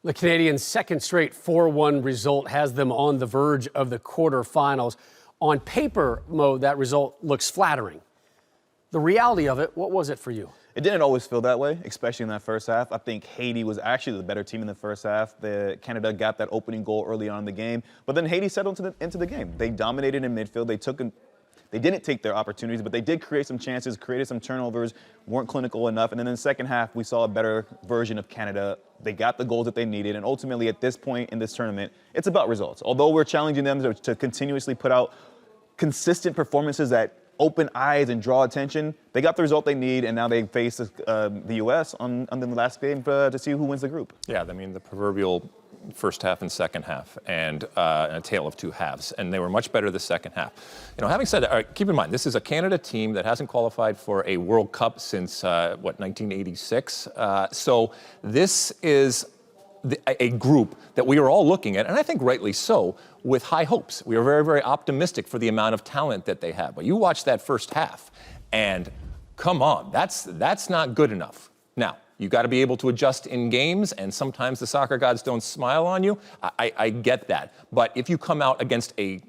The Canadians' second straight 4-1 result has them on the verge of the quarterfinals. On paper, Mo, that result looks flattering. The reality of it, what was it for you? It didn't always feel that way, especially in that first half. I think Haiti was actually the better team in the first half. Canada got that opening goal early on in the game, but then Haiti settled into the game. They dominated in midfield. They didn't take their opportunities, but they did create some chances, created some turnovers, weren't clinical enough. And then in the second half, we saw a better version of Canada. They got the goals that they needed. And ultimately, at this point in this tournament, it's about results. Although we're challenging them to continuously put out consistent performances that open eyes and draw attention, they got the result they need, and now they face the U.S. on the last game to see who wins the group. Yeah, I mean, the proverbial first half and second half, and a tale of two halves, and they were much better the second half. You know, having said that, keep in mind, this is a Canada team that hasn't qualified for a World Cup since, 1986? So this is a group that we are all looking at, and I think rightly so, with high hopes. We are very, very optimistic for the amount of talent that they have. But you watch that first half, and come on, that's not good enough. Now, you got to be able to adjust in games, and sometimes the soccer gods don't smile on you. I get that. But if you come out against a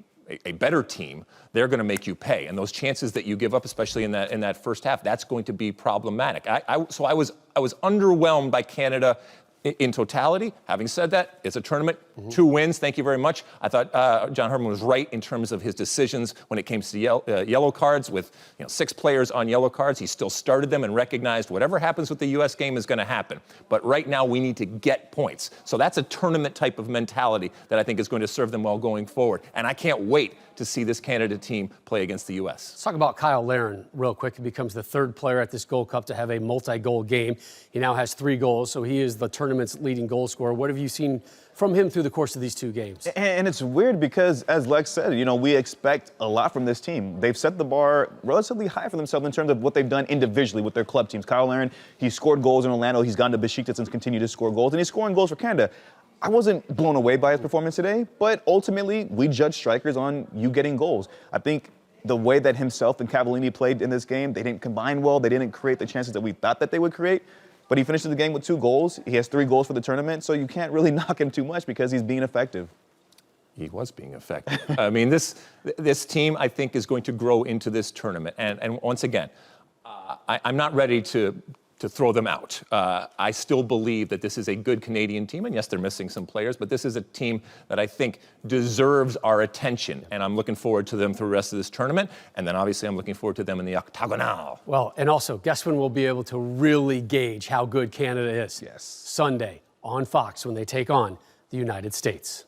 better team, they're going to make you pay. And those chances that you give up, especially in that first half, that's going to be problematic. So I was underwhelmed by Canada in totality. Having said that, it's a tournament, 2 wins, thank you very much. I thought John Herman was right in terms of his decisions when it came to yellow cards. With 6 players on yellow cards, he still started them and recognized whatever happens with the U.S. game is going to happen. But right now, we need to get points. So that's a tournament type of mentality that I think is going to serve them well going forward. And I can't wait to see this Canada team play against the U.S. Let's talk about Kyle Larin real quick. He becomes the 3rd player at this Gold Cup to have a multi-goal game. He now has 3 goals, so he is the tournament's leading goal scorer. What have you seen from him through the course of these 2 games? And it's weird because, as Lex said, we expect a lot from this team. They've set the bar relatively high for themselves in terms of what they've done individually with their club teams. Kyle Larin, he scored goals in Orlando. He's gone to Besiktas and continued to score goals, and he's scoring goals for Canada. I wasn't blown away by his performance today, but ultimately, we judge strikers on you getting goals. I think the way that himself and Cavallini played in this game, they didn't combine well. They didn't create the chances that we thought that they would create. But he finishes the game with 2 goals. He has 3 goals for the tournament, so you can't really knock him too much because he's being effective. He was being effective. I mean, this team, I think, is going to grow into this tournament. And once again, I'm not ready to throw them out. I still believe that this is a good Canadian team, and yes, they're missing some players, but this is a team that I think deserves our attention, and I'm looking forward to them through the rest of this tournament, and then obviously I'm looking forward to them in the octagonal. Well, and also, guess when we'll be able to really gauge how good Canada is? Yes. Sunday on Fox when they take on the United States.